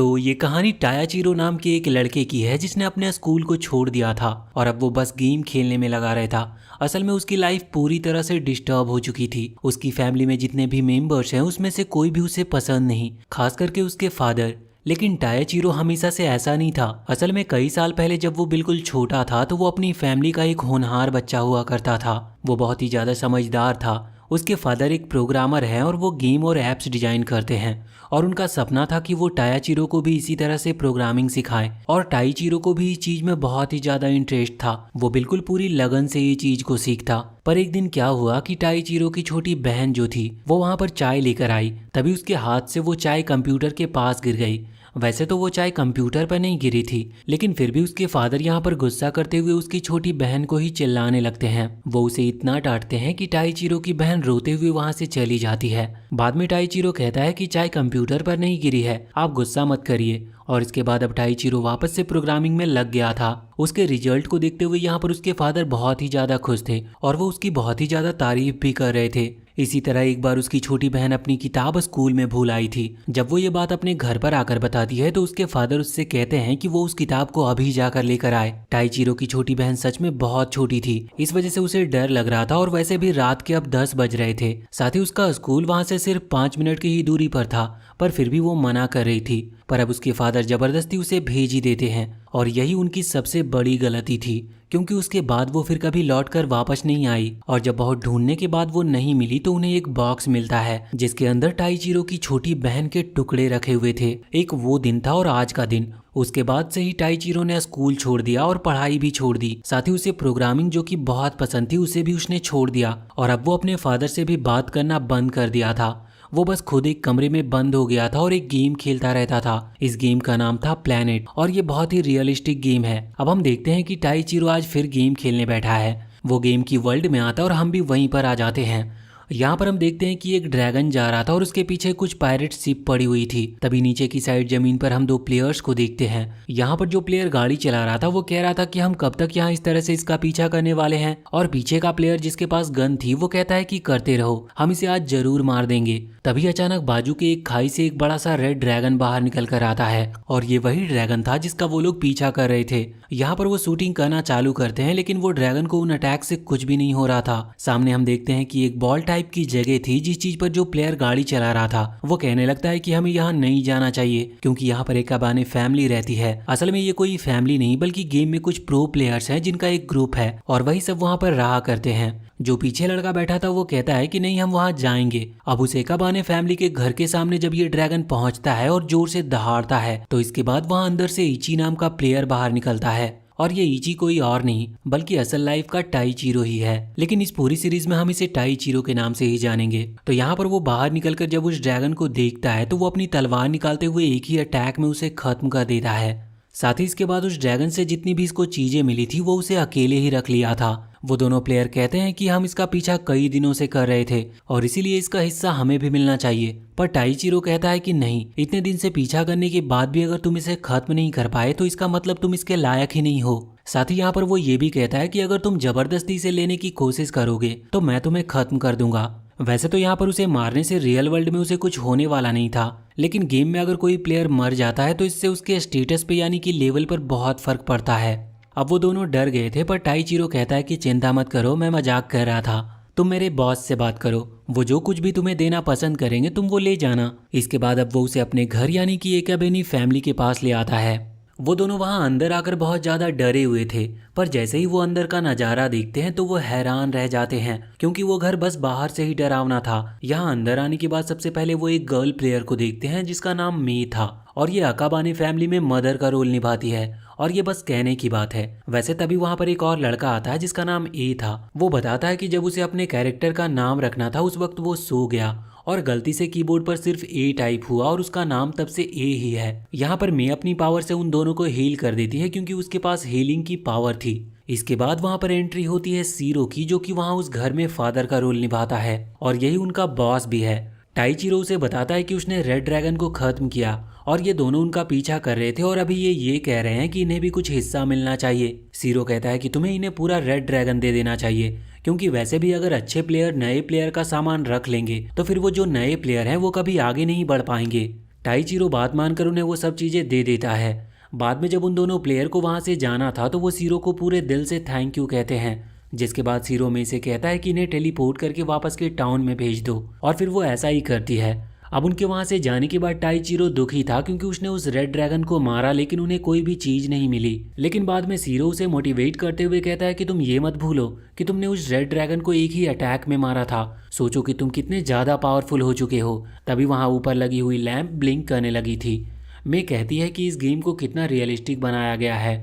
तो ये कहानी टायाचीरो नाम के एक लड़के की है जिसने अपने स्कूल को छोड़ दिया था और अब वो बस गेम खेलने में लगा रहता। असल में उसकी लाइफ पूरी तरह से डिस्टर्ब हो चुकी थी। उसकी फैमिली में जितने भी मेंबर्स हैं उसमें से कोई भी उसे पसंद नहीं, खास करके उसके फादर। लेकिन टायाचीरो हमेशा से ऐसा नहीं था। असल में कई साल पहले जब वो बिल्कुल छोटा था तो वो अपनी फैमिली का एक होनहार बच्चा हुआ करता था। वो बहुत ही ज़्यादा समझदार था। उसके फादर एक प्रोग्रामर हैं और वो गेम और ऐप्स डिजाइन करते हैं और उनका सपना था कि वो टायाचीरो को भी इसी तरह से प्रोग्रामिंग सिखाएं। और टाइचीरो को भी इस चीज़ में बहुत ही ज़्यादा इंटरेस्ट था। वो बिल्कुल पूरी लगन से ये चीज़ को सीखता। पर एक दिन क्या हुआ कि टाइचीरो की छोटी बहन जो थी वो वहाँ पर चाय लेकर आई। तभी उसके हाथ से वो चाय कंप्यूटर के पास गिर गई। वैसे तो वो चाय कंप्यूटर पर नहीं गिरी थी, लेकिन फिर भी उसके फादर यहाँ पर गुस्सा करते हुए उसकी छोटी बहन को ही चिल्लाने लगते हैं। वो उसे इतना डांटते हैं कि टाइचीरो की बहन रोते हुए वहाँ से चली जाती है। बाद में टाइचीरो कहता है कि चाय कंप्यूटर पर नहीं गिरी है, आप गुस्सा मत करिए। और इसके बाद अब टाइचीरो वापस से प्रोग्रामिंग में लग गया था। उसके रिजल्ट को देखते हुए यहाँ पर उसके फादर बहुत ही ज्यादा खुश थे और वो उसकी बहुत ही ज्यादा तारीफ भी कर रहे थे। इसी तरह एक बार उसकी छोटी बहन अपनी किताब स्कूल में भूल आई थी। जब वो ये बात अपने घर पर आकर बताती है तो उसके फादर उससे कहते हैं कि वो उस किताब को अभी जाकर लेकर आए। टाइचीरो की छोटी बहन सच में बहुत छोटी थी, इस वजह से उसे डर लग रहा था और वैसे भी रात के अब 10 बज रहे थे। साथ ही उसका स्कूल वहां से सिर्फ 5 मिनट की ही दूरी पर था, पर फिर भी वो मना कर रही थी। पर अब उसके फादर जबरदस्ती उसे भेज ही देते हैं और यही उनकी सबसे बड़ी गलती थी, क्योंकि उसके बाद वो फिर कभी लौट कर वापस नहीं आई। और जब बहुत ढूंढने के बाद वो नहीं मिली तो उन्हें एक बॉक्स मिलता है जिसके अंदर टाइचीरो की छोटी बहन के टुकड़े रखे हुए थे। एक वो दिन था और आज का दिन। उसके बाद से ही टाइचीरो ने स्कूल छोड़ दिया और पढ़ाई भी छोड़ दी। साथ ही उसे प्रोग्रामिंग जो कि बहुत पसंद थी उसे भी उसने छोड़ दिया और अब वो अपने फादर से भी बात करना बंद कर दिया था। वो बस खुद एक कमरे में बंद हो गया था और एक गेम खेलता रहता था। इस गेम का नाम था प्लैनेट और ये बहुत ही रियलिस्टिक गेम है। अब हम देखते हैं कि टाइचीरो आज फिर गेम खेलने बैठा है। वो गेम की वर्ल्ड में आता है और हम भी वहीं पर आ जाते हैं। यहाँ पर हम देखते हैं कि एक ड्रैगन जा रहा था और उसके पीछे कुछ पायरेट शिप पड़ी हुई थी। तभी नीचे की साइड जमीन पर हम दो प्लेयर्स को देखते हैं। यहाँ पर जो प्लेयर गाड़ी चला रहा था वो कह रहा था कि हम कब तक यहाँ इस तरह से इसका पीछा करने वाले हैं, और पीछे का प्लेयर जिसके पास गन थी वो कहता है कि करते रहो, हम इसे आज जरूर मार देंगे। तभी अचानक बाजू के एक खाई से एक बड़ा सा रेड ड्रैगन बाहर निकल कर आता है और ये वही ड्रैगन था जिसका वो लोग पीछा कर रहे थे। यहाँ पर वो शूटिंग करना चालू करते हैं लेकिन वो ड्रैगन को उन अटैक से कुछ भी नहीं हो रहा था। सामने हम देखते हैं कि एक बॉल टाइप की जगह थी जिस चीज पर जो प्लेयर गाड़ी चला रहा था वो कहने लगता है कि हमें यहाँ नहीं जाना चाहिए क्योंकि यहाँ पर एक अबाने फैमिली रहती है। असल में ये कोई फैमिली नहीं बल्कि गेम में कुछ प्रो प्लेयर्स हैं जिनका एक ग्रुप है और वही सब वहाँ पर रहा करते हैं। जो पीछे लड़का बैठा था वो कहता है कि नहीं हम वहाँ जाएंगे। अब उस एकाबाने फैमिली के घर के सामने जब ये ड्रैगन पहुंचता है और जोर से दहाड़ता है तो इसके बाद वहाँ अंदर से इची नाम का प्लेयर बाहर निकलता है और ये इची कोई और नहीं बल्कि असल लाइफ का टाइचीरो ही है। लेकिन इस पूरी सीरीज में हम इसे टाइचीरो के नाम से ही जानेंगे। तो यहाँ पर वो बाहर निकलकर जब उस ड्रैगन को देखता है तो वो अपनी तलवार निकालते हुए एक ही अटैक में उसे खत्म कर देता है। साथ ही इसके बाद उस ड्रैगन से जितनी भी इसको चीजें मिली थी वो उसे अकेले ही रख लिया था। वो दोनों प्लेयर कहते हैं कि हम इसका पीछा कई दिनों से कर रहे थे और इसीलिए इसका हिस्सा हमें भी मिलना चाहिए। पर टाइचीरो कहता है कि नहीं, इतने दिन से पीछा करने के बाद भी अगर तुम इसे खत्म नहीं कर पाए तो इसका मतलब तुम इसके लायक ही नहीं हो। साथ ही यहाँ पर वो ये भी कहता है कि अगर तुम जबरदस्ती से लेने की कोशिश करोगे तो मैं तुम्हें खत्म कर दूंगा। वैसे तो यहाँ पर उसे मारने से रियल वर्ल्ड में उसे कुछ होने वाला नहीं था, लेकिन गेम में अगर कोई प्लेयर मर जाता है तो इससे उसके स्टेटस पे यानी कि लेवल पर बहुत फर्क पड़ता है। अब वो दोनों डर गए थे पर टाइचीरो कहता है कि चिंता मत करो, मैं मजाक कर रहा था, तुम मेरे बॉस से बात करो, वो जो कुछ भी तुम्हें देना पसंद करेंगे तुम वो ले जाना। इसके बाद अब वो उसे अपने घर यानी कि एकाबेनी फैमिली के पास ले आता है। वो दोनों वहां अंदर आकर बहुत ज्यादा डरे हुए थे, पर जैसे ही वो अंदर का नजारा देखते हैं तो वो हैरान रह जाते हैं क्योंकि वो घर बस बाहर से ही डरावना था। यहाँ अंदर आने के बाद सबसे पहले वो एक गर्ल प्लेयर को देखते हैं जिसका नाम मी था और ये अकाबानी फैमिली में मदर का रोल निभाती है और ये बस कहने की बात है। वैसे तभी वहाँ पर एक और लड़का आता है जिसका नाम ए था। वो बताता है कि जब उसे अपने कैरेक्टर का नाम रखना था उस वक्त वो सो गया और गलती से कीबोर्ड पर सिर्फ ए टाइप हुआ और उसका नाम तब से ए ही है। यहाँ पर मैं अपनी पावर से उन दोनों को हील कर देती है क्योंकि उसके पास हीलिंग की पावर थी। इसके बाद वहाँ पर एंट्री होती है सीरो की, जो कि वहाँ उस घर में फादर का रोल निभाता है और यही उनका बॉस भी है। टाइचीरो उसे बताता है कि उसने रेड ड्रैगन को खत्म किया और ये दोनों उनका पीछा कर रहे थे और अभी ये कह रहे हैं कि इन्हें भी कुछ हिस्सा मिलना चाहिए। सीरो कहता है कि तुम्हें इन्हें पूरा रेड ड्रैगन दे देना चाहिए क्योंकि वैसे भी अगर अच्छे प्लेयर नए प्लेयर का सामान रख लेंगे तो फिर वो जो नए प्लेयर हैं वो कभी आगे नहीं बढ़ पाएंगे। टाइचिरो बात मानकर उन्हें वो सब चीज़ें दे देता है। बाद में जब उन दोनों प्लेयर को वहाँ से जाना था तो वो सीरो को पूरे दिल से थैंक यू कहते हैं, जिसके बाद सीरो में से कहता है कि इन्हें टेलीपोर्ट करके वापस के टाउन में भेज दो, और फिर वो ऐसा ही करती है। अब उनके वहाँ से जाने के बाद टाइचिरो दुखी था क्योंकि उसने उस रेड ड्रैगन को मारा लेकिन उन्हें कोई भी चीज़ नहीं मिली। लेकिन बाद में सीरो उसे मोटिवेट करते हुए कहता है कि तुम ये मत भूलो कि तुमने उस रेड ड्रैगन को एक ही अटैक में मारा था। सोचो कि तुम कितने ज़्यादा पावरफुल हो चुके हो। तभी वहाँ ऊपर लगी हुई लैंप ब्लिंक करने लगी थी। मैं कहती है कि इस गेम को कितना रियलिस्टिक बनाया गया है।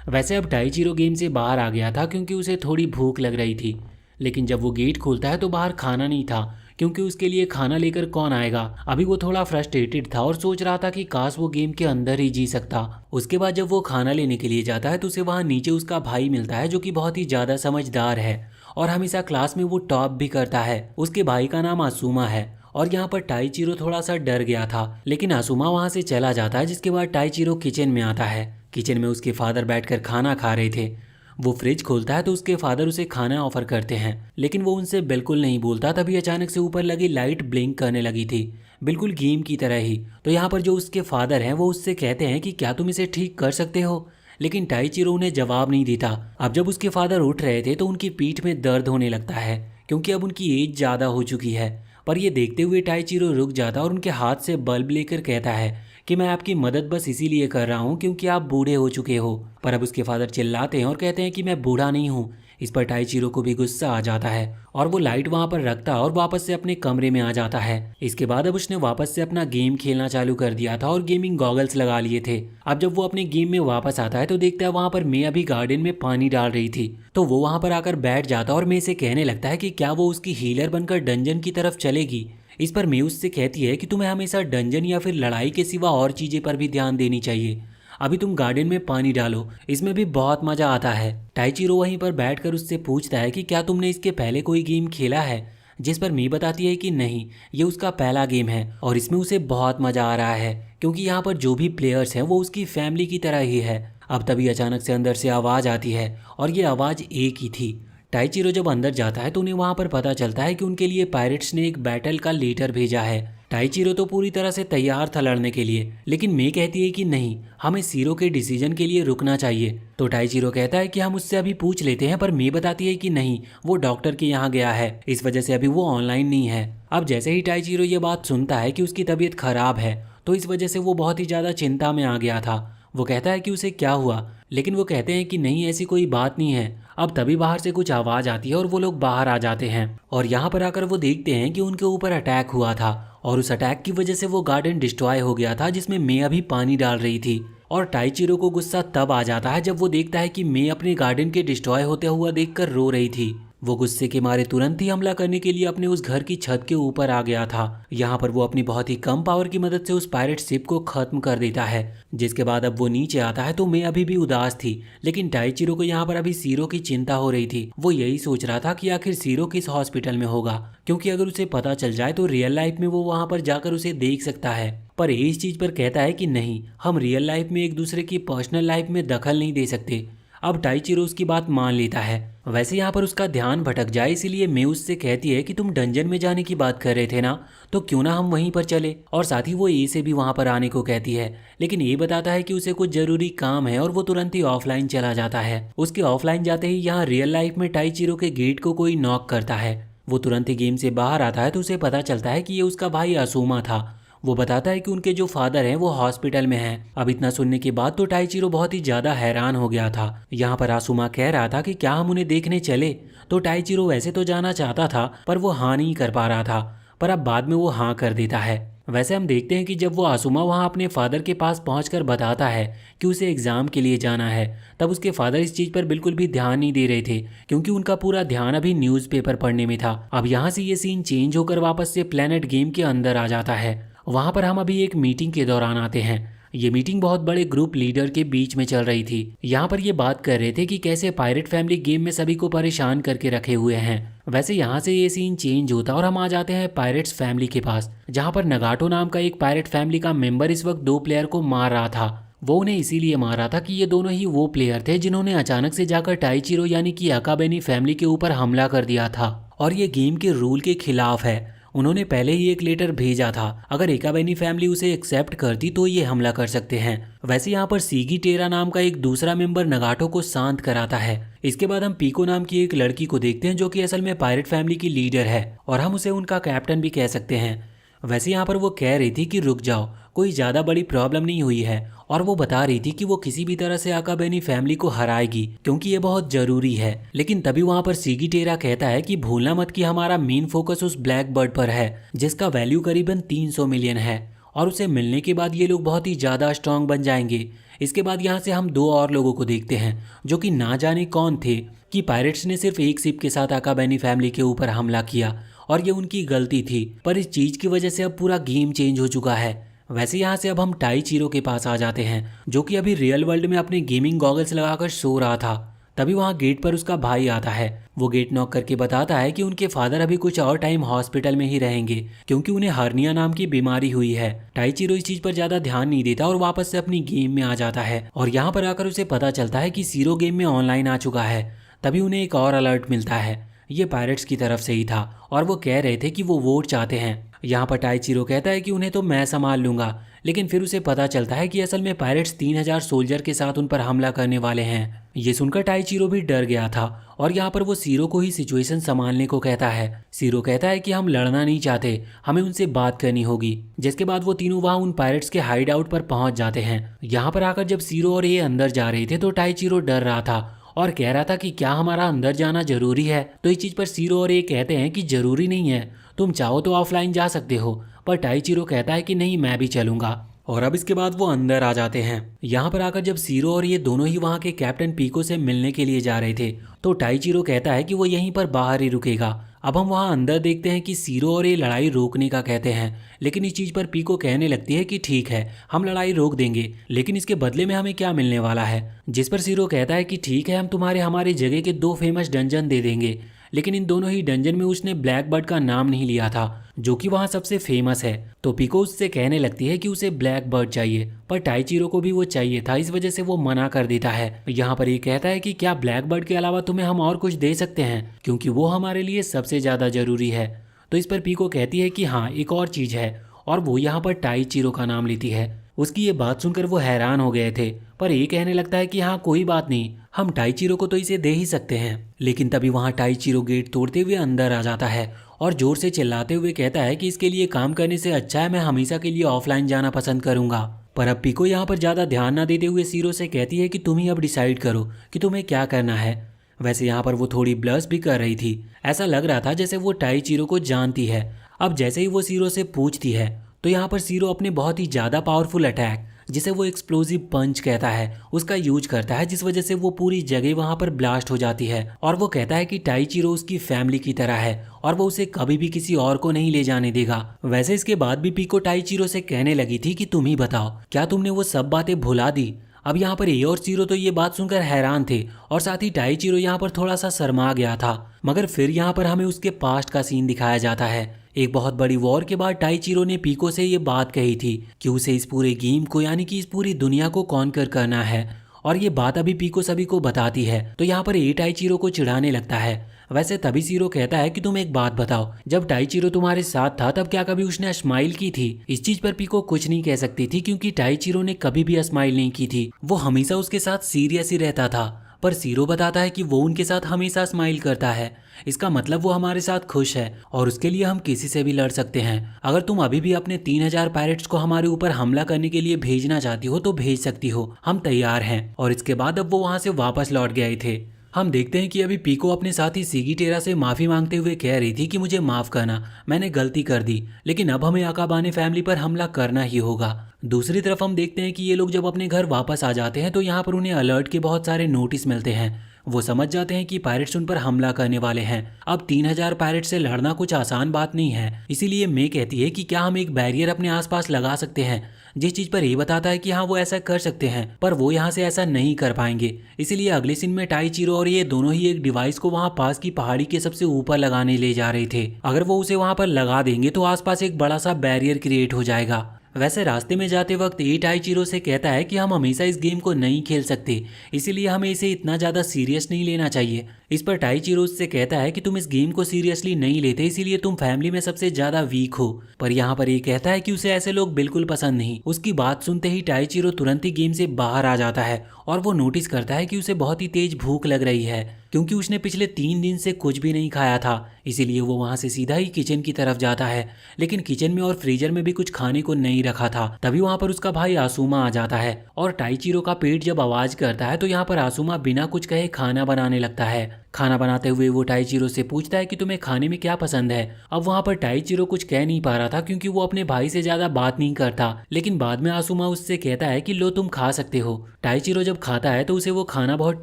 वैसे अब टाइचिरो गेम से बाहर आ गया था क्योंकि उसे थोड़ी भूख लग रही थी, लेकिन जब वो गेट खोलता है तो बाहर खाना नहीं था क्योंकि उसके लिए खाना लेकर कौन आएगा। अभी वो थोड़ा फ्रस्ट्रेटेड था और सोच रहा था कि काश वो गेम के अंदर ही जी सकता। उसके बाद जब वो खाना लेने के लिए जाता है तो उसे वहाँ नीचे उसका भाई मिलता है जो कि बहुत ही ज़्यादा समझदार है और हमेशा क्लास में वो टॉप भी करता है। उसके भाई का नाम आसुमा है और यहाँ पर टाइचिरो थोड़ा सा डर गया था, लेकिन आसुमा वहाँ से चला जाता है। जिसके बाद टाइचिरो किचन में आता है। किचन में उसके फादर बैठकर खाना खा रहे थे। वो फ्रिज खोलता है तो उसके फादर उसे खाना ऑफर करते हैं, लेकिन वो उनसे बिल्कुल नहीं बोलता। तभी अचानक से ऊपर लगी लाइट ब्लिंक करने लगी थी, बिल्कुल गेम की तरह ही। तो यहाँ पर जो उसके फादर हैं वो उससे कहते हैं कि क्या तुम इसे ठीक कर सकते हो, लेकिन टाइचिरो उन्हें जवाब नहीं देता। अब जब उसके फादर उठ रहे थे तो उनकी पीठ में दर्द होने लगता है क्योंकि अब उनकी एज ज़्यादा हो चुकी है। पर ये देखते हुए टाइचिरो रुक जाता और उनके हाथ से बल्ब लेकर कहता है कि मैं आपकी मदद बस इसीलिए कर रहा हूँ क्योंकि आप बूढ़े हो चुके हो। पर अब उसके फादर चिल्लाते हैं और कहते हैं कि मैं बूढ़ा नहीं हूँ। इस पर टाइचिरो को भी गुस्सा आ जाता है और वो लाइट वहाँ पर रखता और वापस से अपने कमरे में आ जाता है। इसके बाद अब उसने वापस से अपना गेम खेलना चालू कर दिया था और गेमिंग गॉगल्स लगा लिए थे। अब जब वो अपने गेम में वापस आता है तो देखता है वहाँ पर मैं अभी गार्डन में पानी डाल रही थी। तो वो वहाँ पर आकर बैठ जाता और मैं से कहने लगता है कि क्या वो उसकी हीलर बनकर डंजन की तरफ चलेगी। इस पर मैं उससे कहती है कि तुम्हें हमेशा डंजन या फिर लड़ाई के सिवा और चीज़ें पर भी ध्यान देनी चाहिए। अभी तुम गार्डन में पानी डालो, इसमें भी बहुत मज़ा आता है। टाइचिरो वहीं पर बैठकर उससे पूछता है कि क्या तुमने इसके पहले कोई गेम खेला है, जिस पर मी बताती है कि नहीं, ये उसका पहला गेम है और इसमें उसे बहुत मज़ा आ रहा है क्योंकि यहाँ पर जो भी प्लेयर्स हैं वो उसकी फैमिली की तरह ही है। अब तभी अचानक से अंदर से आवाज़ आती है और ये आवाज़ एक ही थी। टाइचिरो जब अंदर जाता है तो उन्हें वहाँ पर पता चलता है कि उनके लिए पायरेट्स ने एक बैटल का लेटर भेजा है। टाइचिरो तो पूरी तरह से तैयार था लड़ने के लिए, लेकिन मे कहती है कि नहीं, हमें सीरो के डिसीजन के लिए रुकना चाहिए। तो टाइचिरो कहता है कि हम उससे अभी पूछ लेते हैं, पर मे बताती है कि नहीं, वो डॉक्टर के यहाँ गया है, इस वजह से अभी वो ऑनलाइन नहीं है। अब जैसे ही टाइचिरो ये बात सुनता है कि उसकी तबीयत खराब है तो इस वजह से वो बहुत ही ज़्यादा चिंता में आ गया था। वो कहता है कि उसे क्या हुआ, लेकिन वो कहते हैं कि नहीं, ऐसी कोई बात नहीं है। अब तभी बाहर से कुछ आवाज़ आती है और वो लोग बाहर आ जाते हैं और यहाँ पर आकर वो देखते हैं कि उनके ऊपर अटैक हुआ था और उस अटैक की वजह से वो गार्डन डिस्ट्रॉय हो गया था जिसमें मैं अभी पानी डाल रही थी। और टाइचिरो को गुस्सा तब आ जाता है जब वो देखता है कि मैं अपने गार्डन के डिस्ट्रॉय होते हुआ देखकर रो रही थी। वो गुस्से के मारे तुरंत ही हमला करने के लिए अपने उस घर की छत के ऊपर आ गया था। यहाँ पर वो अपनी बहुत ही कम पावर की मदद से उस पायरेट शिप को खत्म कर देता है। जिसके बाद अब वो नीचे आता है तो मैं अभी भी उदास थी, लेकिन टाइचिरो को यहाँ पर अभी सीरो की चिंता हो रही थी। वो यही सोच रहा था कि आखिर सीरो किस हॉस्पिटल में होगा, क्योंकि अगर उसे पता चल जाए तो रियल लाइफ में वो वहाँ पर जाकर उसे देख सकता है। पर ये इस चीज़ पर कहता है कि नहीं, हम रियल लाइफ में एक दूसरे की पर्सनल लाइफ में दखल नहीं दे सकते। अब टाइचिरो उसकी बात मान लेता है। वैसे यहाँ पर उसका ध्यान भटक जाए, इसीलिए मैं उससे कहती है कि तुम डंजन में जाने की बात कर रहे थे ना, तो क्यों ना हम वहीं पर चले। और साथ ही वो ए से भी वहाँ पर आने को कहती है, लेकिन ये बताता है कि उसे कुछ जरूरी काम है और वो तुरंत ही ऑफलाइन चला जाता है। उसके ऑफलाइन जाते ही यहाँ रियल लाइफ में टाइचिरो के गेट को कोई नॉक करता है। वो तुरंत ही गेम से बाहर आता है तो उसे पता चलता है कि ये उसका भाई आसुमा था। वो बताता है कि उनके जो फादर हैं वो हॉस्पिटल में हैं। अब इतना सुनने के बाद तो टाइचिरो बहुत ही ज़्यादा हैरान हो गया था। यहाँ पर आसुमा कह रहा था कि क्या हम उन्हें देखने चले, तो टाइचिरो वैसे तो जाना चाहता था पर वो हाँ नहीं कर पा रहा था, पर अब बाद में वो हाँ कर देता है। वैसे हम देखते हैं कि जब वो आसुमा वहाँ अपने फादर के पास पहुँचकर बताता है कि उसे एग्ज़ाम के लिए जाना है, तब उसके फादर इस चीज़ पर बिल्कुल भी ध्यान नहीं दे रहे थे क्योंकि उनका पूरा ध्यान अभी न्यूज़पेपर पढ़ने में था। अब यहाँ से ये सीन चेंज होकर वापस से प्लेनेट गेम के अंदर आ जाता है। वहाँ पर हम अभी एक मीटिंग के दौरान आते हैं। ये मीटिंग बहुत बड़े ग्रुप लीडर के बीच में चल रही थी। यहाँ पर ये बात कर रहे थे कि कैसे पायरेट फैमिली गेम में सभी को परेशान करके रखे हुए हैं। वैसे यहाँ से ये सीन चेंज होता और हम आ जाते हैं पायरेट्स फैमिली के पास, जहाँ पर नगाटो नाम का एक पायरेट फैमिली का मेंबर इस वक्त दो प्लेयर को मार रहा था। वो उन्हें इसीलिए मार रहा था कि ये दोनों ही वो प्लेयर थे जिन्होंने अचानक से जाकर टाइचिरो यानी कि अकाबेनी फैमिली के ऊपर हमला कर दिया था और ये गेम के रूल के खिलाफ है। उन्होंने पहले ही एक लेटर भेजा था, अगर एकाबेनी फैमिली उसे एक्सेप्ट करती तो ये हमला कर सकते हैं। वैसे यहाँ पर सीगी टेरा नाम का एक दूसरा मेंबर नगाटो को शांत कराता है। इसके बाद हम पीको नाम की एक लड़की को देखते हैं जो कि असल में पायरेट फैमिली की लीडर है और हम उसे उनका कैप्टन भी कह सकते हैं। वैसे यहाँ पर वो कह रही थी कि रुक जाओ, कोई ज़्यादा बड़ी प्रॉब्लम नहीं हुई है, और वो बता रही थी कि वो किसी भी तरह से आकाबेनी फैमिली को हराएगी क्योंकि ये बहुत ज़रूरी है। लेकिन तभी वहाँ पर सीगी टेरा कहता है कि भूलना मत कि हमारा मेन फोकस उस ब्लैक बर्ड पर है जिसका वैल्यू करीबन 300 मिलियन है, और उसे मिलने के बाद ये लोग बहुत ही ज़्यादा स्ट्रांग बन जाएंगे। इसके बाद यहाँ से हम दो और लोगों को देखते हैं जो कि ना जाने कौन थे कि पायरेट्स ने सिर्फ एक शिप के साथ आकाबेनी फैमिली के ऊपर हमला किया और ये उनकी गलती थी, पर इस चीज़ की वजह से अब पूरा गेम चेंज हो चुका है। वैसे यहाँ से अब हम टाइचिरो के पास आ जाते हैं जो कि अभी रियल वर्ल्ड में अपने गेमिंग गॉगल्स लगाकर सो रहा था। तभी वहाँ गेट पर उसका भाई आता है। वो गेट नॉक करके बताता है कि उनके फादर अभी कुछ और टाइम हॉस्पिटल में ही रहेंगे क्योंकि उन्हें हर्निया नाम की बीमारी हुई है। टाइचिरो इस चीज पर ज्यादा ध्यान नहीं देता और वापस से अपनी गेम में आ जाता है और यहाँ पर आकर उसे पता चलता है कि सीरो गेम में ऑनलाइन आ चुका है। तभी उन्हें एक और अलर्ट मिलता है, ये पायरेट्स की तरफ से ही था और वो कह रहे थे कि वो वोट चाहते हैं। यहाँ पर टाइचिरो कहता है कि उन्हें तो मैं संभाल लूंगा, लेकिन फिर उसे पता चलता है कि असल में पायरेट्स 3000 सोल्जर के साथ उन पर हमला करने वाले हैं। ये सुनकर टाइचिरो भी डर गया था और यहाँ पर वो सीरो को ही सिचुएशन संभालने को कहता है। सीरो कहता है कि हम लड़ना नहीं चाहते, हमें उनसे बात करनी होगी। जिसके बाद वो तीनों वहाँ उन पायरेट्स के हाइड आउट पर पहुंच जाते हैं। यहाँ पर आकर जब सीरो और ये अंदर जा रहे थे तो टाइचिरो डर रहा था और कह रहा था कि क्या हमारा अंदर जाना जरूरी है। तो इस चीज़ पर सीरो और ये कहते हैं कि जरूरी नहीं है, तुम चाहो तो ऑफलाइन जा सकते हो। पर टाइचिरो कहता है कि नहीं, मैं भी चलूंगा। और अब इसके बाद वो अंदर आ जाते हैं। यहाँ पर आकर जब सीरो और ये दोनों ही वहाँ के कैप्टन पीको से मिलने के लिए जा रहे थे तो टाइचिरो कहता है कि वो यहीं पर बाहर ही रुकेगा। अब हम वहाँ अंदर देखते हैं कि सीरो और ये लड़ाई रोकने का कहते हैं, लेकिन इस चीज़ पर पीको कहने लगती है कि ठीक है, हम लड़ाई रोक देंगे, लेकिन इसके बदले में हमें क्या मिलने वाला है। जिस पर सीरो कहता है कि ठीक है, हम तुम्हारे हमारे जगह के 2 फेमस डंजन दे देंगे। लेकिन इन दोनों ही डंजन में उसने ब्लैक बर्ड का नाम नहीं लिया था जो कि वहाँ सबसे फेमस है। तो पीको उससे कहने लगती है कि उसे ब्लैक बर्ड चाहिए, पर टाइचिरो को भी वो चाहिए था, इस वजह से वो मना कर देता है। यहाँ पर ये कहता है कि क्या ब्लैक बर्ड के अलावा तुम्हें हम और कुछ दे सकते हैं, क्योंकि वो हमारे लिए सबसे ज़्यादा ज़रूरी है। तो इस पर पीको कहती है कि हाँ, एक और चीज़ है, और वो यहाँ पर टाइचिरो का नाम लेती है। उसकी ये बात सुनकर वो हैरान हो गए थे, पर ये कहने लगता है कि हाँ कोई बात नहीं, हम टाइचिरो को तो इसे दे ही सकते हैं। लेकिन तभी वहाँ टाइचिरो गेट तोड़ते हुए अंदर आ जाता है और जोर से चिल्लाते हुए कहता है कि इसके लिए काम करने से अच्छा है मैं हमेशा के लिए ऑफलाइन जाना पसंद करूंगा। पर अब पीको यहाँ पर ज़्यादा ध्यान न देते हुए सीरो से कहती है कि तुम ही अब डिसाइड करो कि तुम्हें क्या करना है। वैसे यहाँ पर वो थोड़ी ब्लश भी कर रही थी, ऐसा लग रहा था जैसे वो टाइचिरो को जानती है। अब जैसे ही वो सीरो से पूछती है तो यहाँ पर सीरो अपने बहुत ही ज़्यादा पावरफुल अटैक, जिसे वो एक्सप्लोजिव पंच कहता है, उसका यूज करता है, जिस वजह से वो पूरी जगह वहां पर ब्लास्ट हो जाती है। और वो कहता है कि टाइचिरो उसकी फैमिली की तरह है और वो उसे कभी भी किसी और को नहीं ले जाने देगा। वैसे इसके बाद भी पीको टाइचिरो से कहने लगी थी कि तुम ही बताओ, क्या तुमने वो सब बातें भुला दी। अब यहाँ पर ए और सीरो तो ये बात सुनकर हैरान थे और साथ ही टाइचिरो यहाँ पर थोड़ा सा शर्मा गया था। मगर फिर यहाँ पर हमें उसके पास्ट का सीन दिखाया जाता है। एक बहुत बड़ी वॉर के बाद टाइचिरो ने पीको से ये बात कही थी कि उसे इस पूरे गेम को यानी कि इस पूरी दुनिया को कॉन्कर करना है, और ये बात अभी पीको सभी को बताती है। तो यहाँ पर ए टाइचिरो को चिढ़ाने लगता है। वैसे तभी सीरो कहता है कि तुम एक बात बताओ, जब टाइचिरो तुम्हारे साथ था तब क्या कभी उसने स्माइल की थी। इस चीज पर पीको कुछ नहीं कह सकती थी क्योंकि टाइचिरो ने कभी भी स्माइल नहीं की थी, वो हमेशा उसके साथ सीरियस ही रहता था। पर सीरो बताता है कि वो उनके साथ हमेशा स्माइल करता है, इसका मतलब वो हमारे साथ खुश है और उसके लिए हम किसी से भी लड़ सकते हैं। अगर तुम अभी भी अपने 3000 पायरेट्स को हमारे ऊपर हमला करने के लिए भेजना चाहती हो तो भेज सकती हो, हम तैयार हैं। और इसके बाद अब वो वहां से वापस लौट गए थे। हम देखते हैं कि अभी पीको अपने साथी सीगी टेरा से माफी मांगते हुए कह रही थी कि मुझे माफ करना, मैंने गलती कर दी, लेकिन अब हमें आकाबाने फैमिली पर हमला करना ही होगा। दूसरी तरफ हम देखते हैं कि ये लोग जब अपने घर वापस आ जाते हैं तो यहाँ पर उन्हें अलर्ट के बहुत सारे नोटिस मिलते हैं। वो समझ जाते हैं कि पायरेट्स उन पर हमला करने वाले हैं। अब 3000 पायरेट से लड़ना कुछ आसान बात नहीं है, इसीलिए मे कहती है कि क्या हम एक बैरियर अपने आसपास लगा सकते हैं, जिस चीज पर ये बताता है कि हाँ वो ऐसा कर सकते हैं, पर वो यहाँ से ऐसा नहीं कर पाएंगे। इसीलिए अगले सीन में टाइचिरो और ये दोनों ही एक डिवाइस को वहाँ पास की पहाड़ी के सबसे ऊपर लगाने ले जा रहे थे। अगर वो उसे वहाँ पर लगा देंगे तो आसपास एक बड़ा सा बैरियर क्रिएट हो जाएगा। वैसे रास्ते में जाते वक्त ये टाइचिरो से कहता है कि हम हमेशा इस गेम को नहीं खेल सकते, इसीलिए हमें इसे इतना ज़्यादा सीरियस नहीं लेना चाहिए। इस पर टाइचिरो उससे कहता है कि तुम इस गेम को सीरियसली नहीं लेते, इसीलिए तुम फैमिली में सबसे ज्यादा वीक हो। पर यहाँ पर ये कहता है कि उसे ऐसे लोग बिल्कुल पसंद नहीं। उसकी बात सुनते ही टाइचिरो तुरंत ही गेम से बाहर आ जाता है और वो नोटिस करता है कि उसे बहुत ही तेज भूख लग रही है, क्योंकि उसने पिछले 3 दिन से कुछ भी नहीं खाया था। इसीलिए वो वहां से सीधा ही किचन की तरफ जाता है, लेकिन किचन में और फ्रीजर में भी कुछ खाने को नहीं रखा था। तभी वहां पर उसका भाई आसुमा आ जाता है और टाइचिरो का पेट जब आवाज करता है तो यहाँ पर आसुमा बिना कुछ कहे खाना बनाने लगता है। खाना बनाते हुए वो टाइचिरो से पूछता है कि तुम्हें खाने में क्या पसंद है। अब वहाँ पर टाइचिरो कुछ कह नहीं पा रहा था, क्योंकि वो अपने भाई से ज्यादा बात नहीं करता, लेकिन बाद में आसुमा उससे कहता है कि लो तुम खा सकते हो। टाइचिरो जब खाता है तो उसे वो खाना बहुत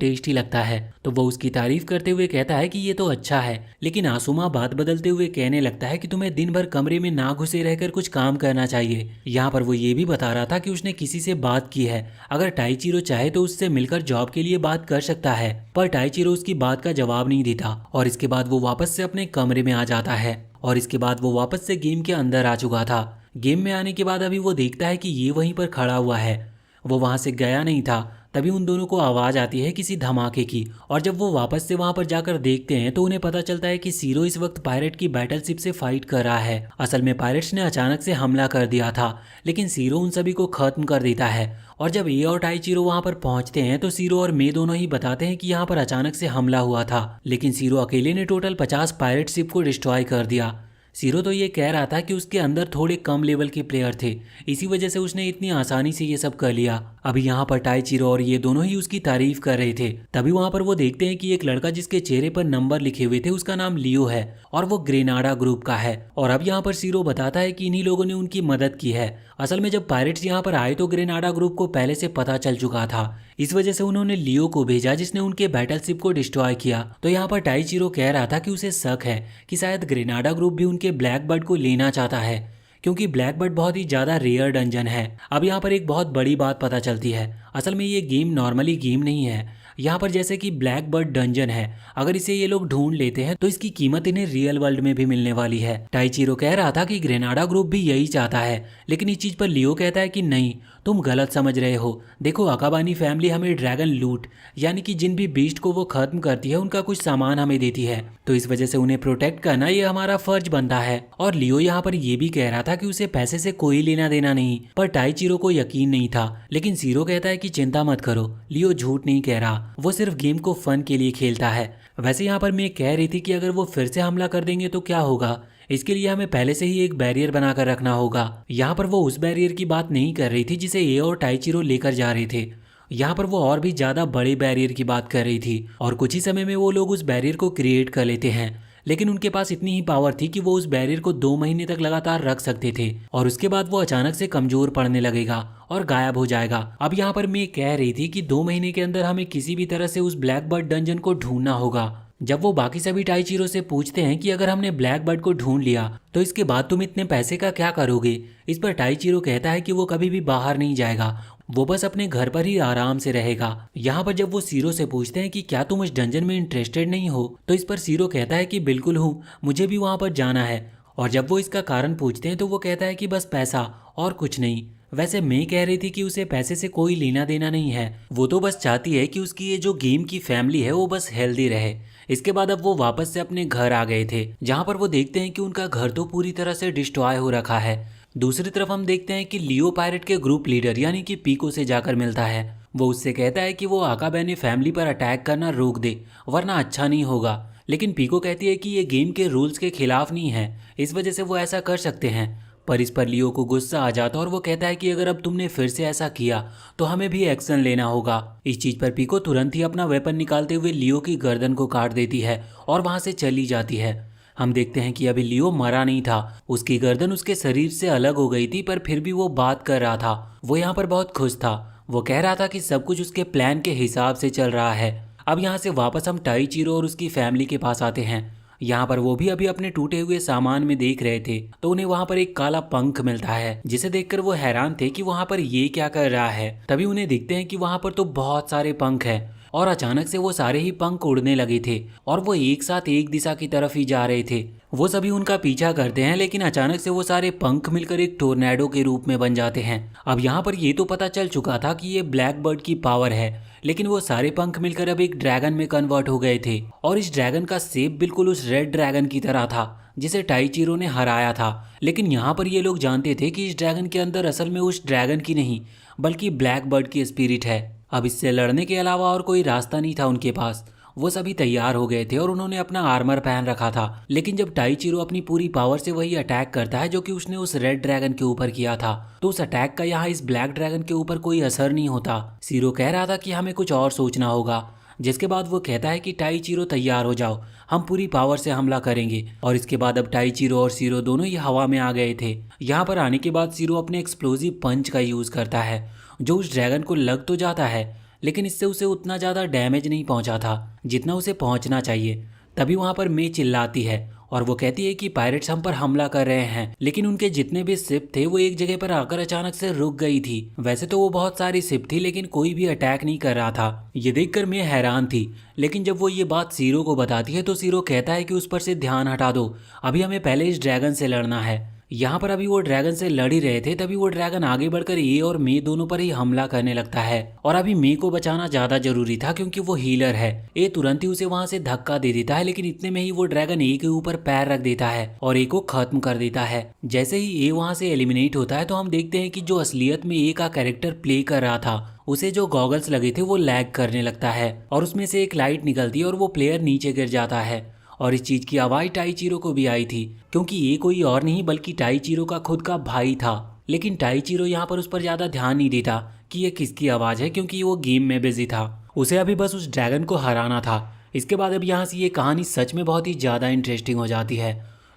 टेस्टी लगता है, तो वो उसकी तारीफ करते हुए कहता है कि ये तो अच्छा है। लेकिन आसुमा बात बदलते हुए कहने लगता है कि तुम्हें दिन भर कमरे में ना घुसे रहकर कुछ काम करना चाहिए। यहाँ पर वो ये भी बता रहा था कि उसने किसी से बात की है, अगर टाइचिरो चाहे तो उससे मिलकर जॉब के लिए बात कर सकता है। पर टाइचिरो उसकी बात का जवाब नहीं देता और इसके बाद वो वापस से अपने कमरे में आ जाता है। और इसके बाद वो वापस से गेम के अंदर आ चुका था। गेम में आने के बाद अभी वो देखता है कि ये वहीं पर खड़ा हुआ है, वो वहां से गया नहीं था। तभी उन दोनों को आवाज आती है किसी धमाके की, और जब वो वापस से वहां पर जाकर देखते हैं तो उन्हें पता चलता है कि सीरो इस वक्त पायरेट की बैटलशिप से फाइट कर रहा है। असल में पायरेट्स ने अचानक से हमला कर दिया था, लेकिन सीरो उन सभी को खत्म कर देता है। और जब ए और टाइचिरो वहां पर पहुंचते हैं तो सीरो और मे दोनों ही बताते हैं कि यहाँ पर अचानक से हमला हुआ था, लेकिन सीरो अकेले ने टोटल 50 पायरेट शिप को डिस्ट्रॉय कर दिया। सीरो तो ये कह रहा था कि उसके अंदर थोड़े कम लेवल के प्लेयर थे, इसी वजह से उसने इतनी आसानी से ये सब कर लिया। अभी यहाँ पर टाइचिरो और ये दोनों ही उसकी तारीफ कर रहे थे। तभी वहाँ पर वो देखते हैं कि एक लड़का जिसके चेहरे पर नंबर लिखे हुए थे, उसका नाम लियो है और वो ग्रेनाडा ग्रुप का है। और अब यहाँ पर सीरो बताता है कि इन्हीं लोगों ने उनकी मदद की है। असल में जब पायरेट्स यहाँ पर आए तो ग्रेनाडा ग्रुप को पहले से पता चल चुका था, इस वजह से उन्होंने लियो को भेजा जिसने उनके बैटलशिप को डिस्ट्रॉय किया। तो यहाँ पर टाइचिरो कह रहा था कि उसे शक है कि शायद ग्रेनाडा ग्रुप भी उनके ब्लैक बर्ड को लेना चाहता है, क्योंकि ब्लैक बर्ड बहुत ही ज़्यादा रेयर डंजन है। अब यहाँ पर एक बहुत बड़ी बात पता चलती है, असल में ये गेम नॉर्मली गेम नहीं है। यहाँ पर जैसे कि ब्लैक बर्ड डंजन है, अगर इसे ये लोग ढूंढ लेते हैं तो इसकी कीमत इन्हें रियल वर्ल्ड में भी मिलने वाली है। टाइचिरो कह रहा था कि ग्रेनाडा ग्रुप भी यही चाहता है, लेकिन इस चीज़ पर लियो कहता है कि नहीं, तुम गलत समझ रहे हो। देखो, अकाबानी फैमिली हमें ड्रैगन लूट, यानी कि जिन भी बीस्ट को वो खत्म करती है उनका कुछ सामान हमें देती है, तो इस वजह से उन्हें प्रोटेक्ट करना ये हमारा फर्ज बनता है। और लियो यहाँ पर ये भी कह रहा था कि उसे पैसे से कोई लेना देना नहीं, पर टाइचिरो को यकीन नहीं था। लेकिन सीरो कहता है कि चिंता मत करो, लियो झूठ नहीं कह रहा, वो सिर्फ गेम को फन के लिए खेलता है। वैसे यहाँ पर मैं कह रही थी कि अगर वो फिर से हमला कर देंगे तो क्या होगा, इसके लिए हमें पहले से ही एक बैरियर बनाकर रखना होगा। यहाँ पर वो उस बैरियर की बात नहीं कर रही थी जिसे ए और टाइचिरो लेकर जा रहे थे, यहाँ पर वो और भी ज़्यादा बड़े बैरियर की बात कर रही थी। और कुछ ही समय में वो लोग उस बैरियर को क्रिएट कर लेते हैं, लेकिन उनके पास इतनी ही पावर थी कि वो उस बैरियर को 2 महीने तक लगातार रख सकते थे, और उसके बाद वो अचानक से कमजोर पड़ने लगेगा और गायब हो जाएगा। अब यहाँ पर मैं कह रही थी कि 2 महीने के अंदर हमें किसी भी तरह से उस ब्लैक बर्ड डंजन को ढूंढना होगा। जब वो बाकी सभी टाइचिरो से पूछते हैं कि अगर हमने ब्लैक बर्ड को ढूंढ लिया तो इसके बाद तुम इतने पैसे का क्या करोगे, इस पर टाइचिरो कहता है कि वो कभी भी बाहर नहीं जाएगा, वो बस अपने घर पर ही आराम से रहेगा। यहाँ पर जब वो सीरो से पूछते हैं कि क्या तुम उस डंजन में इंटरेस्टेड नहीं हो, तो इस पर सीरो कहता है कि बिल्कुल हूँ, मुझे भी वहाँ पर जाना है। और जब वो इसका कारण पूछते हैं तो वो कहता है कि बस पैसा और कुछ नहीं। वैसे मैं कह रही थी कि उसे पैसे से कोई लेना देना नहीं है, वो तो बस चाहती है कि उसकी ये जो गेम की फैमिली है वो बस हेल्दी रहे। इसके बाद अब वो वापस से अपने घर आ गए थे, जहाँ पर वो देखते हैं कि उनका घर तो पूरी तरह से डिस्ट्रॉय हो रखा है। दूसरी तरफ हम देखते हैं कि लियो पायरेट के ग्रुप लीडर यानी कि पीको से जाकर मिलता है। वो उससे कहता है कि वो आकाबेने फैमिली पर अटैक करना रोक दे, वरना अच्छा नहीं होगा। लेकिन पीको कहती है कि ये गेम के रूल्स के खिलाफ नहीं है, इस वजह से वो ऐसा कर सकते हैं। पर इस पर लियो को गुस्सा आ जाता है और वो कहता है कि अगर अब तुमने फिर से ऐसा किया तो हमें भी एक्शन लेना होगा। इस चीज पर पीको तुरंत ही अपना वेपन निकालते हुए लियो की गर्दन को काट देती है और वहां से चली जाती है। हम देखते हैं कि अभी लियो मरा नहीं था, उसकी गर्दन उसके शरीर से अलग हो गई थी, पर फिर भी वो बात कर रहा था। वो यहाँ पर बहुत खुश था, वो कह रहा था कि सब कुछ उसके प्लान के हिसाब से चल रहा है। अब यहाँ से वापस हम टाइचिरो और उसकी फैमिली के पास आते हैं। यहाँ पर वो भी अभी अपने टूटे हुए सामान में देख रहे थे, तो उन्हें वहाँ पर एक काला पंख मिलता है, जिसे देखकर वो हैरान थे कि वहाँ पर ये क्या कर रहा है। तभी उन्हें दिखते हैं कि वहाँ पर तो बहुत सारे पंख हैं। और अचानक से वो सारे ही पंख उड़ने लगे थे और वो एक साथ एक दिशा की तरफ ही जा रहे थे। वो सभी उनका पीछा करते हैं, लेकिन अचानक से वो सारे पंख मिलकर एक टोर्नेडो के रूप में बन जाते हैं। अब यहाँ पर ये तो पता चल चुका था कि ये ब्लैक बर्ड की पावर है, लेकिन वो सारे पंख मिलकर अब एक ड्रैगन में कन्वर्ट हो गए थे और इस ड्रैगन का शेप बिल्कुल उस रेड ड्रैगन की तरह था जिसे टाइचीरो ने हराया था। लेकिन यहाँ पर ये लोग जानते थे कि इस ड्रैगन के अंदर असल में उस ड्रैगन की नहीं बल्कि ब्लैक बर्ड की स्पिरिट है। अब इससे लड़ने के अलावा और कोई रास्ता नहीं था उनके पास। वो सभी तैयार हो गए थे और उन्होंने अपना आर्मर पहन रखा था, लेकिन जब टाइचीरो अपनी पूरी पावर से वही अटैक करता है जो कि उसने उस रेड ड्रैगन के ऊपर किया था, तो उस अटैक का यहाँ इस ब्लैक ड्रैगन के ऊपर कोई असर नहीं होता। सीरो कह रहा था कि हमें कुछ और सोचना होगा, जिसके बाद वो कहता है कि टाइचीरो तैयार हो जाओ, हम पूरी पावर से हमला करेंगे। और इसके बाद अब टाइचीरो और सीरो दोनों ही हवा में आ गए थे। यहाँ पर आने के बाद सीरो अपने एक्सप्लोजिव पंच का यूज़ करता है जो उस ड्रैगन को लग तो जाता है, लेकिन इससे उसे उतना ज़्यादा डैमेज नहीं पहुंचा था जितना उसे पहुंचना चाहिए। तभी वहाँ पर मे चिल्लाती है और वो कहती है कि पायरेट्स हम पर हमला कर रहे हैं, लेकिन उनके जितने भी शिप थे वो एक जगह पर आकर अचानक से रुक गई थी। वैसे तो वो बहुत सारी शिप थी, लेकिन कोई भी अटैक नहीं कर रहा था। ये देखकर मैं हैरान थी, लेकिन जब वो ये बात सीरो को बताती है तो सीरो कहता है कि उस पर से ध्यान हटा दो, अभी हमें पहले इस ड्रैगन से लड़ना है। यहाँ पर अभी वो ड्रैगन से लड़ ही रहे थे, तभी वो ड्रैगन आगे बढ़कर ए और मे दोनों पर ही हमला करने लगता है। और अभी मे को बचाना ज्यादा जरूरी था क्योंकि वो हीलर है। ए तुरंत ही उसे वहां से धक्का दे देता है, लेकिन इतने में ही वो ड्रैगन ए के ऊपर पैर रख देता है और ए को खत्म कर देता है। जैसे ही ए वहां से एलिमिनेट होता है तो हम देखते हैं कि जो असलियत में ए का कैरेक्टर प्ले कर रहा था उसे जो गॉगल्स लगे थे वो लैग करने लगता है और उसमें से एक लाइट निकलती है और वो प्लेयर नीचे गिर जाता है। और इस चीज की आवाज टाइचीरो को भी आई थी, क्योंकि ये कोई और नहीं बल्कि टाइचीरो का खुद का भाई था। लेकिन टाइचीरो यहाँ पर उस पर ज्यादा ध्यान नहीं देता कि ये किसकी आवाज है, क्योंकि वो गेम में बिजी था। उसे अभी बस उस ड्रैगन को हराना था। इसके बाद अब यहाँ से ये कहानी सच में बहुत ही ज्यादा इंटरेस्टिंग हो जाती है।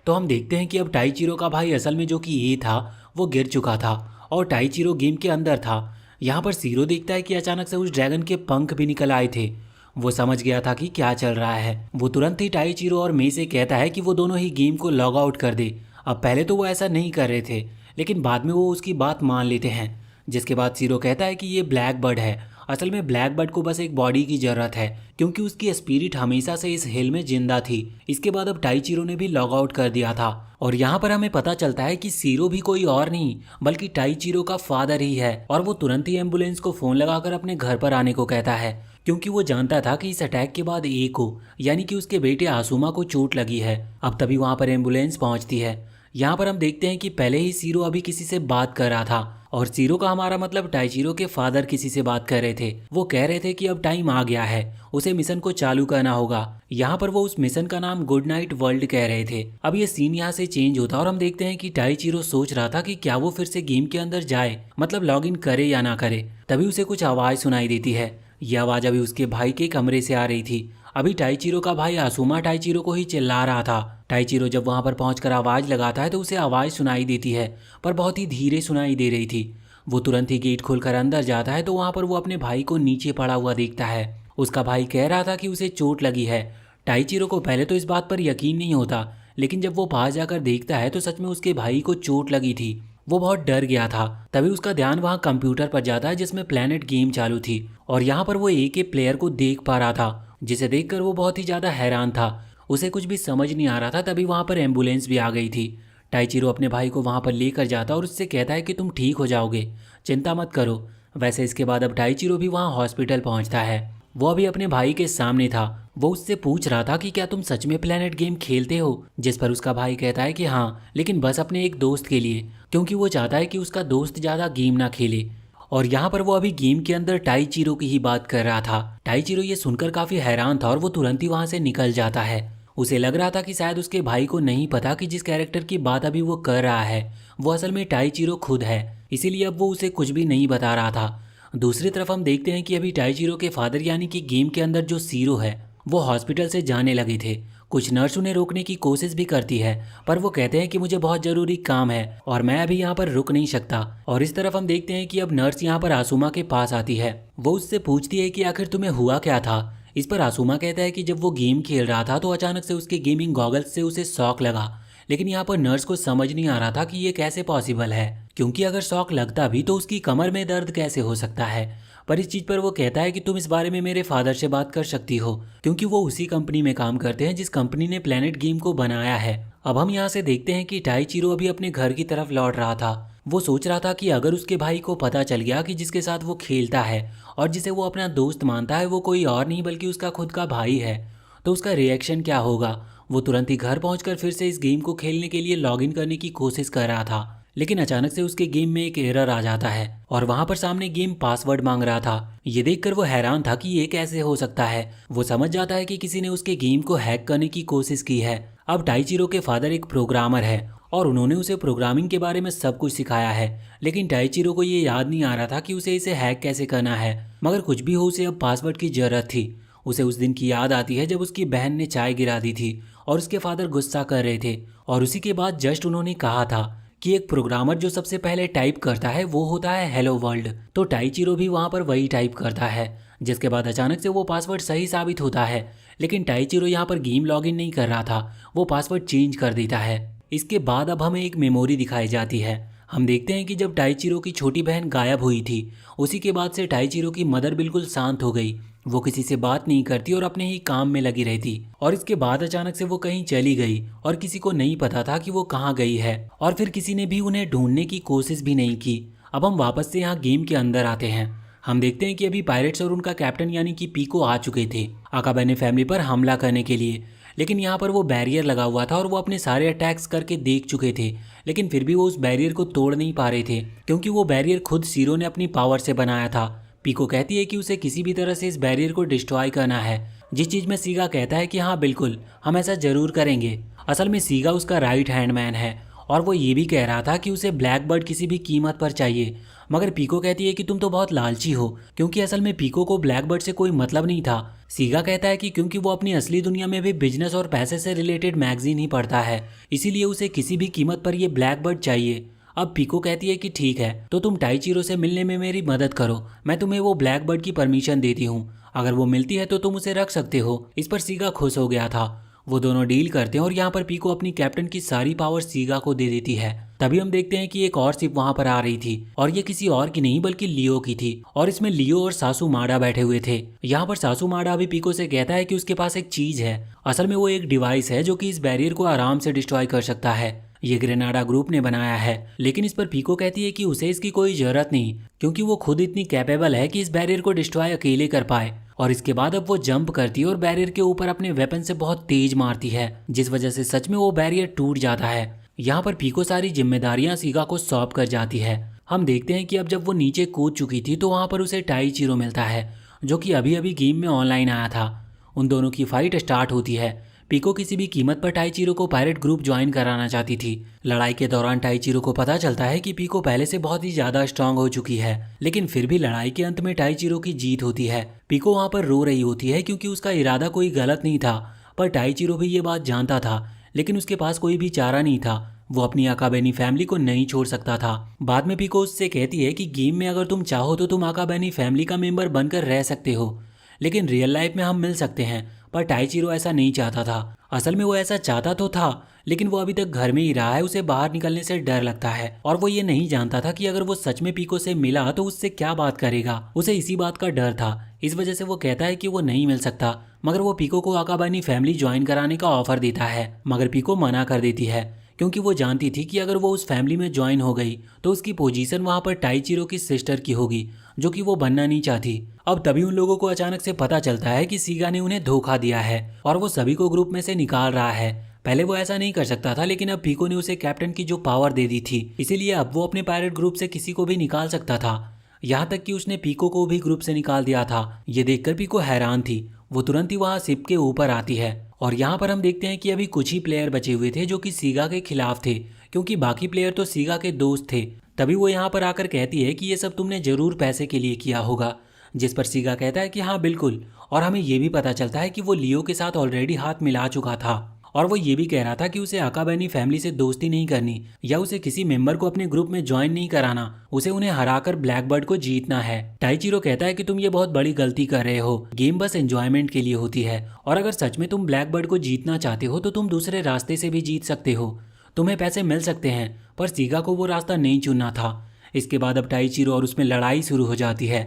तो हम देखते हैं कि अब टाइचीरो का भाई असल में जो कि ये था वो गिर चुका था और टाइचीरो गेम के अंदर था। यहाँ पर सीरो देखता है कि अचानक से उस ड्रैगन के पंख भी निकल आए थे। वो समझ गया था कि क्या चल रहा है। वो तुरंत ही टाइचीरो और मे से कहता है कि वो दोनों ही गेम को लॉग आउट कर दे। अब पहले तो वो ऐसा नहीं कर रहे थे, लेकिन बाद में वो उसकी बात मान लेते हैं। जिसके बाद सीरो कहता है कि ये ब्लैक बर्ड है। असल में ब्लैक बर्ड को बस एक बॉडी की जरूरत है, क्योंकि उसकी स्पिरिट हमेशा से इस हिल में जिंदा थी। इसके बाद अब टाइचीरो ने भी लॉग आउट कर दिया था और यहाँ पर हमें पता चलता है कि सीरो भी कोई और नहीं बल्कि टाइचीरो का फादर ही है। और वो तुरंत ही एम्बुलेंस को फोन लगाकर अपने घर पर आने को कहता है, क्योंकि वो जानता था कि इस अटैक के बाद ए को यानी कि उसके बेटे आसुमा को चोट लगी है। अब तभी वहां पर एम्बुलेंस पहुंचती है। यहाँ पर हम देखते हैं कि पहले ही सीरो अभी किसी से बात कर रहा था और सीरो का हमारा मतलब टाइचीरो के फादर किसी से बात कर रहे थे। वो कह रहे थे कि अब टाइम आ गया है, उसे मिशन को चालू करना होगा। यहाँ पर वो उस मिशन का नाम गुड नाइट वर्ल्ड कह रहे थे। अब ये सीन यहाँ से चेंज होता और हम देखते हैं कि टाइचीरो सोच रहा था कि क्या वो फिर से गेम के अंदर जाए, मतलब लॉग इन करे या ना करे। तभी उसे कुछ आवाज सुनाई देती है। यह आवाज अभी उसके भाई के कमरे से आ रही थी। अभी टाइचीरो का भाई आसुमा टाइचीरो को ही चिल्ला रहा था। टाइचीरो जब वहां पर पहुंचकर आवाज लगाता है तो उसे आवाज सुनाई देती है, पर बहुत ही धीरे सुनाई दे रही थी। वो तुरंत ही गेट खोलकर अंदर जाता है तो वहां पर वो अपने भाई को नीचे पड़ा हुआ देखता है। उसका भाई कह रहा था कि उसे चोट लगी है। टाइचीरो को पहले तो इस बात पर यकीन नहीं होता, लेकिन जब वो पास जाकर देखता है तो सच में उसके भाई को चोट लगी थी। वो बहुत डर गया था। तभी उसका ध्यान वहाँ कंप्यूटर पर जाता है जिसमें प्लेनेट गेम चालू थी और यहाँ पर वो एक एक प्लेयर को देख पा रहा था, जिसे देखकर वो बहुत ही ज़्यादा हैरान था। उसे कुछ भी समझ नहीं आ रहा था। तभी वहाँ पर एम्बुलेंस भी आ गई थी। टाइचीरो अपने भाई को वहाँ पर लेकर जाता और उससे कहता है कि तुम ठीक हो जाओगे, चिंता मत करो। वैसे इसके बाद अब टाइचीरो भी वहाँ हॉस्पिटल पहुँचता है। वो अभी अपने भाई के सामने था। वो उससे पूछ रहा था कि क्या तुम सच में प्लेनेट गेम खेलते हो, जिस पर उसका भाई कहता है कि हाँ, लेकिन बस अपने एक दोस्त के लिए, क्योंकि वो चाहता है कि उसका दोस्त ज़्यादा गेम ना खेले। और यहाँ पर वो अभी गेम के अंदर टाइचीरो की ही बात कर रहा था। टाइचीरो ये सुनकर काफ़ी हैरान था और वो तुरंत ही वहाँ से निकल जाता है। उसे लग रहा था कि शायद उसके भाई को नहीं पता कि जिस कैरेक्टर की बात अभी वो कर रहा है वो असल में टाइचीरो खुद है, इसीलिए अब वो उसे कुछ भी नहीं बता रहा था। दूसरी तरफ हम देखते हैं कि अभी टाइचीरो के फादर यानी कि गेम के अंदर जो सीरो है वो हॉस्पिटल से जाने लगे थे। कुछ नर्स उन्हें रोकने की कोशिश भी करती है, पर वो कहते हैं कि मुझे बहुत ज़रूरी काम है और मैं अभी यहाँ पर रुक नहीं सकता। और इस तरफ हम देखते हैं कि अब नर्स यहाँ पर आसुमा के पास आती है। वो उससे पूछती है कि आखिर तुम्हें हुआ क्या था। इस पर आसुमा कहता है कि जब वो गेम खेल रहा था तो अचानक से उसके गेमिंग गॉगल्स से उसे शॉक लगा, लेकिन यहाँ पर नर्स को समझ नहीं आ रहा था कि ये कैसे पॉसिबल है, क्योंकि अगर शॉक लगता भी तो उसकी कमर में दर्द कैसे हो सकता है। पर इस चीज़ पर वो कहता है कि तुम इस बारे में मेरे फादर से बात कर सकती हो, क्योंकि वो उसी कंपनी में काम करते हैं जिस कंपनी ने प्लेनेट गेम को बनाया है। अब हम यहाँ से देखते हैं कि टाइचिरो अभी अपने घर की तरफ लौट रहा था। वो सोच रहा था कि अगर उसके भाई को पता चल गया कि जिसके साथ वो खेलता है और जिसे वो अपना दोस्त मानता है वो कोई और नहीं बल्कि उसका खुद का भाई है, तो उसका रिएक्शन क्या होगा। वो तुरंत ही घर पहुंचकर फिर से इस गेम को खेलने के लिए लॉगिन करने की कोशिश कर रहा था, लेकिन अचानक से उसके गेम में एक एरर आ जाता है और वहां पर सामने गेम पासवर्ड मांग रहा था। ये देखकर वो हैरान था कि ये कैसे हो सकता है। वो समझ जाता है कि किसी ने उसके गेम को हैक करने की कोशिश की है। अब टाइचिरो के फादर एक प्रोग्रामर है और उन्होंने उसे प्रोग्रामिंग के बारे में सब कुछ सिखाया है, लेकिन टाइचिरो को ये याद नहीं आ रहा था कि उसे इसे हैक कैसे करना है। मगर कुछ भी हो, उसे अब पासवर्ड की जरूरत थी। उसे उस दिन की याद आती है जब उसकी बहन ने चाय गिरा दी थी और उसके फादर गुस्सा कर रहे थे, और उसी के बाद जस्ट उन्होंने कहा था कि एक प्रोग्रामर जो सबसे पहले टाइप करता है वो होता है हेलो वर्ल्ड। तो टाइचिरो भी वहां पर वही टाइप करता है, जिसके बाद अचानक से वो पासवर्ड सही साबित होता है। लेकिन टाइचिरो यहाँ पर गेम लॉगिन नहीं कर रहा था, वो पासवर्ड चेंज कर देता है। इसके बाद अब हमें एक मेमोरी दिखाई जाती है। हम देखते हैं कि जब टाइचिरो की छोटी बहन गायब हुई थी, उसी के बाद से टाइचिरो की मदर बिल्कुल शांत हो गई। वो किसी से बात नहीं करती और अपने ही काम में लगी रहती, और इसके बाद अचानक से वो कहीं चली गई और किसी को नहीं पता था कि वो कहाँ गई है, और फिर किसी ने भी उन्हें ढूंढने की कोशिश भी नहीं की। अब हम वापस से यहाँ गेम के अंदर आते हैं। हम देखते हैं कि अभी पायरेट्स और उनका कैप्टन यानी कि पीको आ चुके थे अकाबेने फैमिली पर हमला करने के लिए। लेकिन यहाँ पर वो बैरियर लगा हुआ था और वो अपने सारे अटैक्स करके देख चुके थे, लेकिन फिर भी वो उस बैरियर को तोड़ नहीं पा रहे थे, क्योंकि वो बैरियर खुद सीरो ने अपनी पावर से बनाया था। पीको कहती है कि उसे किसी भी तरह से इस बैरियर को डिस्ट्रॉय करना है, जिस चीज़ में सीगा कहता है कि हाँ बिल्कुल, हम ऐसा जरूर करेंगे। असल में सीगा उसका राइट हैंड मैन है और वो ये भी कह रहा था कि उसे ब्लैक बर्ड किसी भी कीमत पर चाहिए। मगर पीको कहती है कि तुम तो बहुत लालची हो, क्योंकि असल में पीको को ब्लैक बर्ड से कोई मतलब नहीं था। सीगा कहता है कि क्योंकि वो अपनी असली दुनिया में भी बिजनेस और पैसे से रिलेटेड मैगजीन ही पढ़ता है, इसीलिए उसे किसी भी कीमत पर यह ब्लैक बर्ड चाहिए। अब पीको कहती है कि ठीक है, तो तुम टाइचिरो से मिलने में मेरी मदद करो, मैं तुम्हें वो ब्लैक बर्ड की परमिशन देती हूँ, अगर वो मिलती है तो तुम उसे रख सकते हो। इस पर सीगा खुश हो गया था। वो दोनों डील करते हैं और यहाँ पर पीको अपनी कैप्टन की सारी पावर सीगा को दे देती है। तभी हम देखते हैं कि एक और शिप वहां पर आ रही थी और ये किसी और की नहीं बल्कि लियो की थी, और इसमें लियो और सासू माडा बैठे हुए थे। यहाँ पर सासू माडा अभी पीको से कहता है कि उसके पास एक चीज है। असल में वो एक डिवाइस है जो कि इस बैरियर को आराम से डिस्ट्रॉय कर सकता है। ये ग्रेनाडा ग्रुप ने बनाया है, लेकिन इस पर पीको कहती है कि उसे इसकी कोई जरूरत नहीं, क्योंकि वो खुद इतनी कैपेबल है कि इस बैरियर को डिस्ट्रॉय अकेले कर पाए। और इसके बाद अब वो जंप करती है और बैरियर के ऊपर अपने वेपन से बहुत तेज मारती है, जिस वजह से सच में वो बैरियर टूट जाता है। यहाँ पर पीको सारी जिम्मेदारियां सीगा को सौंप कर जाती है। हम देखते हैं कि अब जब वो नीचे कूद चुकी थी तो वहाँ पर उसे टाइचिरो मिलता है, जो कि अभी अभी गेम में ऑनलाइन आया था। उन दोनों की फाइट स्टार्ट होती है। पीको किसी भी कीमत पर टाइचिरो को पायरेट ग्रुप ज्वाइन कराना चाहती थी। लड़ाई के दौरान टाइचिरो को पता चलता है कि पीको पहले से बहुत ही ज्यादा स्ट्रांग हो चुकी है, लेकिन फिर भी लड़ाई के अंत में टाइचिरो की जीत होती है। पीको वहां पर रो रही होती है क्योंकि उसका इरादा कोई गलत नहीं था, पर टाइचिरो भी ये बात जानता था, लेकिन उसके पास कोई भी चारा नहीं था। वो अपनी अकाबेनी फैमिली को नहीं छोड़ सकता था। बाद में पीको उससे कहती है कि गेम में अगर तुम चाहो तो तुम अकाबेनी फैमिली का मेंबर बनकर रह सकते हो, लेकिन रियल लाइफ में हम मिल सकते हैं। पर टाइचिरो ऐसा नहीं चाहता था। असल में वो ऐसा चाहता तो था, लेकिन वो अभी तक घर में ही रहा है, उसे बाहर निकलने से डर लगता है, और वो ये नहीं जानता था कि अगर वो सच में पीको से मिला तो उससे क्या बात करेगा। उसे इसी बात का डर था, इस वजह से वो कहता है कि वो नहीं मिल सकता। मगर वो पीको को अकाबानी फैमिली ज्वाइन कराने का ऑफर देता है, मगर पीको मना कर देती है, क्योंकि वो जानती थी कि अगर वो उस फैमिली में ज्वाइन हो गई तो उसकी पोजीशन वहाँ पर टाइचिरो की सिस्टर की होगी, जो कि वो बनना नहीं चाहती। अब तभी उन लोगों को अचानक से पता चलता है कि सीगा ने उन्हें धोखा दिया है और वो सभी को ग्रुप में से निकाल रहा है। पहले वो ऐसा नहीं कर सकता था, लेकिन अब पीको ने उसे कैप्टन की जो पावर दे दी थी, इसीलिए अब वो अपने पायरेट ग्रुप से किसी को भी निकाल सकता था। यहाँ तक कि उसने पीको को भी ग्रुप से निकाल दिया था। ये देखकर पीको हैरान थी। वो तुरंत ही वहाँ शिप के ऊपर आती है और यहाँ पर हम देखते हैं कि अभी कुछ ही प्लेयर बचे हुए थे जो कि सीगा के खिलाफ थे, क्योंकि बाकी प्लेयर तो सीगा के दोस्त थे। तभी वो यहाँ पर आकर कहती है कि ये सब तुमने जरूर पैसे के लिए किया होगा, जिस पर सीगा कहता है कि हाँ बिल्कुल, और हमें ये भी पता चलता है कि वो लियो के साथ ऑलरेडी हाथ मिला चुका था, और वो ये भी कह रहा था कि उसे अकाबेनी फैमिली से दोस्ती नहीं करनी या उसे किसी मेंबर को अपने ग्रुप में ज्वाइन नहीं कराना, उसे उन्हें हराकर ब्लैक बर्ड को जीतना है। टाइचिरो कहता है कि तुम ये बहुत बड़ी गलती कर रहे हो, गेम बस एंजॉयमेंट के लिए होती है, और अगर सच में तुम ब्लैक बर्ड को जीतना चाहते हो तो तुम दूसरे रास्ते से भी जीत सकते हो, तुम्हें पैसे मिल सकते हैं। पर सीगा को वो रास्ता नहीं चुनना था। इसके बाद अब टाइचिरो और उसमें लड़ाई शुरू हो जाती है,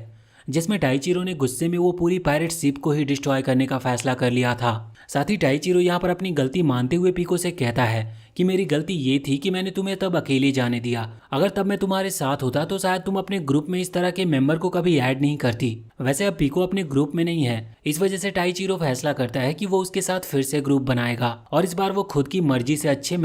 जिसमें टाइचिरो ने गुस्से में वो पूरी पायरेट शिप को ही डिस्ट्रॉय करने का फैसला कर लिया था। साथ ही टाइचिरो यहाँ पर अपनी गलती मानते हुए पीको से कहता है कि मेरी गलती ये थी कि मैंने तुम्हें तब अकेले जाने दिया। अगर तब मैं तुम्हारे साथ होता तो शायद तुम अपने ग्रुप में इस तरह के मेंबर को कभी ऐड नहीं करती। वैसे अब पीको अपने ग्रुप में नहीं है, इस वजह से टाइचिरो फैसला करता है कि वो उसके साथ फिर से ग्रुप बनाएगा और इस बार वो खुद की मर्जी से अच्छे